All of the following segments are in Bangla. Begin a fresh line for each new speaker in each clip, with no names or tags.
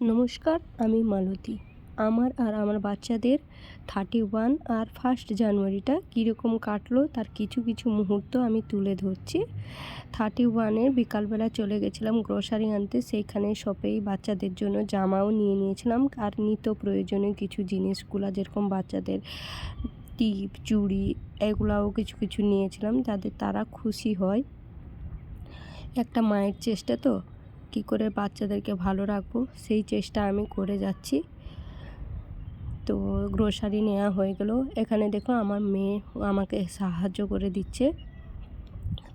নমস্কার, আমি মালতী। আমার আর আমার বাচ্চাদের 31 আর 1 জানুয়ারিটা কীরকম কাটলো তার কিছু কিছু মুহূর্ত আমি তুলে ধরছি। 31-এর বিকালবেলা চলে গেছিলাম গ্রোসারি আনতে। সেইখানে শপেই বাচ্চাদের জন্য জামাও নিয়ে নিয়েছিলাম আর নিত্য প্রয়োজনীয় কিছু জিনিসগুলো যেরকম বাচ্চাদের টিপ, চুড়ি এগুলাও কিছু কিছু নিয়েছিলাম যাতে তারা খুশি হয়। একটা মায়ের চেষ্টা তো কী করে বাচ্চাদেরকে ভালো রাখবো সেই চেষ্টা আমি করে যাচ্ছি। তো গ্রোসারি নেওয়া হয়ে গেল। এখানে দেখো আমার মেয়ে আমাকে সাহায্য করে দিচ্ছে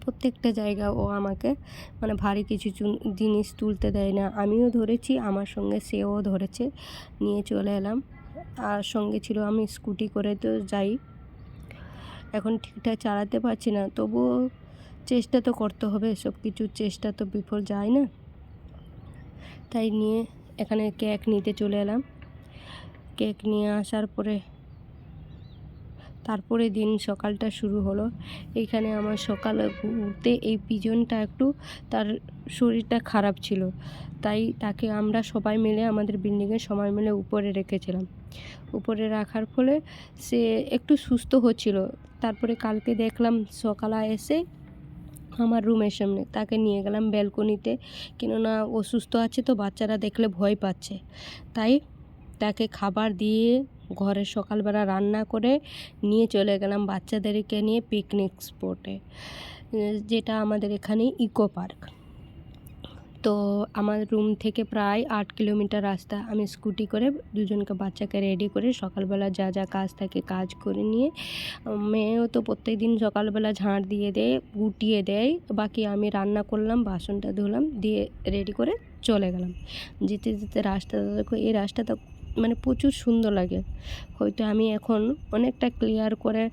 প্রত্যেকটা জায়গা। ও আমাকে ভারী কিছু জিনিস তুলতে দেয় না। আমিও ধরেছি, আমার সঙ্গে সেও ধরেছে। নিয়ে চলে এলাম। আর সঙ্গে ছিল আমি স্কুটি করে তো যাই, এখন ঠিকঠাক চালাতে পারছি না, তবুও চেষ্টা তো করতে হবে। সব কিছুর চেষ্টা তো বিফল যায় না। তাই নিয়ে এখানে কেক নিতে চলে এলাম। কেক নিয়ে আসার তারপরে দিন সকালটা শুরু হলো। এইখানে আমার সকালে উঠতে এই পিজনটা একটু তার শরীরটা খারাপ ছিল, তাই তাকে আমরা সবাই মিলে আমাদের বিল্ডিংয়ে সবাই মিলে উপরে রেখেছিলাম। উপরে রাখার ফলে সে একটু সুস্থ হচ্ছিল। তারপরে কালকে দেখলাম সকালে এসে আমার রুমের সামনে তাকে নিয়ে গেলাম ব্যালকনিতে, কেননা অসুস্থ আছে তো বাচ্চারা দেখলে ভয় পাচ্ছে। তাই তাকে খাবার দিয়ে ঘরে সকালবেলা রান্না করে নিয়ে চলে গেলাম বাচ্চাদেরকে নিয়ে পিকনিক স্পটে, যেটা আমাদের এখানে ইকো পার্ক। তো আমার রুম থেকে প্রায় 8 কিলোমিটার রাস্তা। আমি স্কুটি করে দুজনকে বাচ্চাকে রেডি করে সকালবেলা যা যা কাজ থাকে কাজ করে নিয়ে, মেয়েও তো প্রত্যেক দিন সকালবেলা ঝাঁট দিয়ে দেয়, গুটিয়ে দেয়, বাকি আমি রান্না করলাম, বাসনটা ধুলাম, দিয়ে রেডি করে চলে গেলাম। যেতে যেতে রাস্তাটা দেখো, এই রাস্তাটা প্রচুর সুন্দর লাগে। হয়তো আমি এখন অনেকটা ক্লিয়ার করে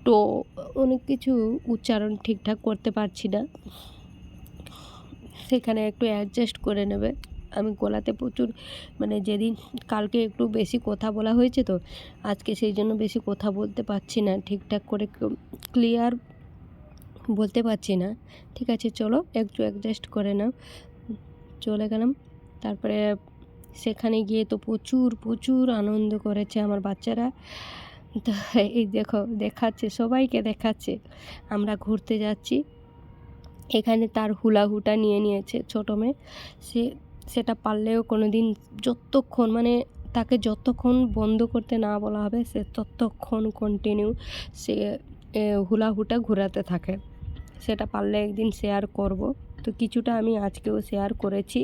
তো অনেক কিছু উচ্চারণ ঠিকঠাক করতে পারছি না, সেখানে একটু অ্যাডজাস্ট করে নেবে। আমি গলাতে প্রচুর যেদিন কালকে একটু বেশি কথা বলা হয়েছে তো আজকে সেই জন্য বেশি কথা বলতে পারছি না, ঠিকঠাক করে ক্লিয়ার বলতে পারছি না। ঠিক আছে, চলো একটু অ্যাডজাস্ট করে নাও। চলে গেলাম। তারপরে সেখানে গিয়ে তো প্রচুর প্রচুর আনন্দ করেছে আমার বাচ্চারা। তো এই দেখো দেখাচ্ছে, সবাইকে দেখাচ্ছে আমরা ঘুরতে যাচ্ছি। এখানে তার হুলাহুটা নিয়ে নিয়েছে ছোটো মেয়ে। সেটা পারলেও কোনো দিন যতক্ষণ তাকে যতক্ষণ বন্ধ করতে না বলা হবে সে ততক্ষণ কন্টিনিউ সে হুলাহুটা ঘোরাতে থাকে। সেটা পারলে একদিন শেয়ার করব। তো কিছুটা আমি আজকেও শেয়ার করেছি।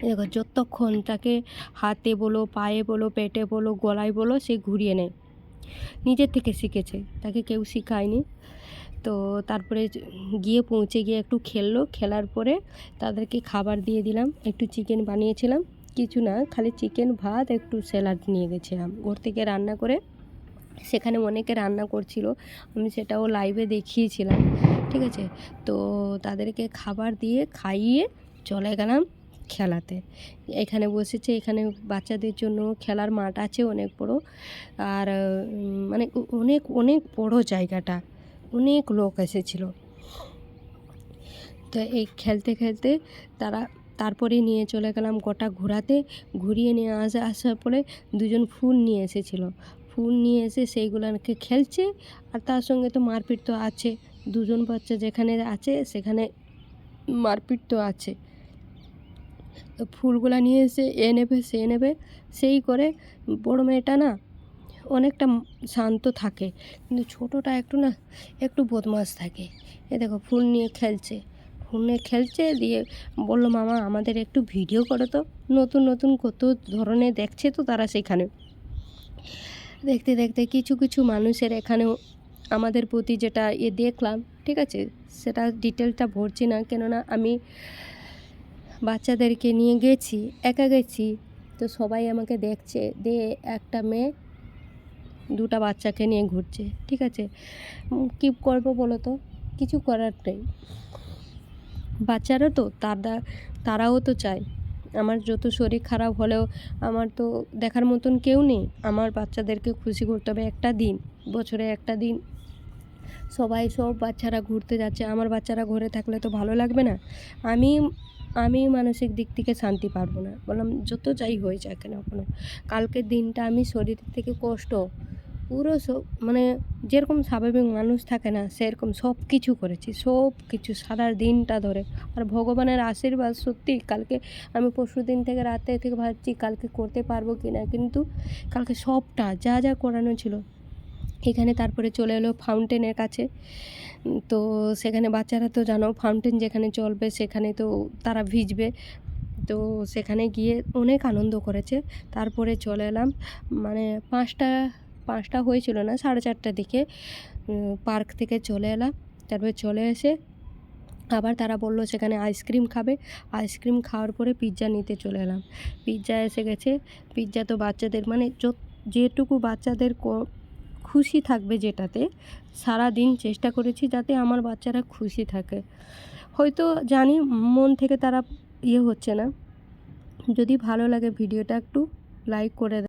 দেখো যতক্ষণ তাকে হাতে বলো, পায়ে বলো, পেটে বলো, গলায় বলো, সে ঘুরিয়ে নেয়। নিজের থেকে শিখেছে, তাকে কেউ শেখায়নি। তো তারপরে পৌঁছে গিয়ে একটু খেললো। খেলার পরে তাদেরকে খাবার দিয়ে দিলাম। একটু চিকেন বানিয়েছিলাম, কিছু না, খালি চিকেন, ভাত, একটু স্যালাড নিয়ে গেছিলাম ঘর থেকে রান্না করে। সেখানে অনেকে রান্না করছিল, আমি সেটাও লাইভে দেখিয়েছিলাম। ঠিক আছে, তো তাদেরকে খাবার দিয়ে খাইয়ে চলে গেলাম খেলাতে। এখানে বসেছে, এখানে বাচ্চাদের জন্য খেলার মাঠ আছে অনেক বড়। আর অনেক অনেক বড় জায়গাটা, অনেক লোক এসেছিল। তো এই খেলতে খেলতে তারপরে নিয়ে চলে গেলাম গোটা ঘোরাতে। ঘুরিয়ে নিয়ে আসার পরে দুজন ফুল নিয়ে এসেছিল। ফুল নিয়ে এসে সেইগুলোকে খেলছে, আর তার সঙ্গে তো মারপিট তো আছে। দুজন বাচ্চা যেখানে আছে সেখানে মারপিট তো আছে। তো ফুলগুলা নিয়ে এসে এ নেবে সে নেবে সেই করে। বড় মেয়েটা না অনেকটা শান্ত থাকে, কিন্তু ছোটোটা একটু বদমাশ থাকে। এ দেখো ফুল নিয়ে খেলছে, দিয়ে বললো, মামা আমাদের একটু ভিডিও করো তো। নতুন নতুন কত ধরনের দেখছে তো তারা সেখানে। দেখতে দেখতে কিছু কিছু মানুষের এখানেও আমাদের প্রতি যেটা দেখলাম, ঠিক আছে, সেটা ডিটেলটা ভরছি না, কেননা আমি বাচ্চাদেরকে নিয়ে গেছি, একা গেছি, তো সবাই আমাকে দেখছে। একটা মেয়ে দুটা বাচ্চাকে নিয়ে ঘুরছে। ঠিক আছে, কী করবো বলো তো, কিছু করার নেই। বাচ্চারা তো তারাও তো চায়। আমার যত শরীর খারাপ হলেও আমার তো দেখার মতন কেউ নেই। আমার বাচ্চাদেরকে খুশি করতে হবে। একটা দিন, বছরে একটা দিন সব বাচ্চারা ঘুরতে যাচ্ছে, আমার বাচ্চারা ঘরে থাকলে তো ভালো লাগবে না। আমি আমি মানসিক দিক থেকে শান্তি পারবো না। বললাম যত যাই হয়ে যাক না কেন, কালকের দিনটা আমি শরীর থেকে কষ্ট পুরো মানে যেরকম স্বাভাবিক মানুষ থাকে না সেরকম সব কিছু করেছি, সব কিছু সারা দিনটা ধরে। আর ভগবানের আশীর্বাদ সত্যি কালকে আমি পরশুদিন থেকে রাতে থেকে ভাবছি কালকে করতে পারবো কি না, কিন্তু কালকে সবটা যা যা করানো ছিল। এখানে তারপরে চলে এলো ফাউন্টেনের কাছে। তো সেখানে বাচ্চারা তো জানো ফাউন্টেন যেখানে চলবে সেখানে তো তারা ভিজবে। তো সেখানে গিয়ে অনেক আনন্দ করেছে। তারপরে চলে এলাম মানে 5টা হয়েছিল না, 4:30টার দিকে পার্ক থেকে চলে এলাম। তারপরে চলে এসে আবার তারা বলল সেখানে আইসক্রিম খাবে। আইসক্রিম খাওয়ার পরে পিৎজা নিতে চলে এলাম। পিৎজা এসে গেছে। পিৎজা তো বাচ্চাদের মানে যেটুকু বাচ্চাদের খুশি থাকবে যেটাতে, সারাদিন চেষ্টা করেছি যাতে আমার বাচ্চারা খুশি থাকে। হয়তো জানি মন থেকে তারা হচ্ছে না। যদি ভালো লাগে ভিডিওটা একটু লাইক করে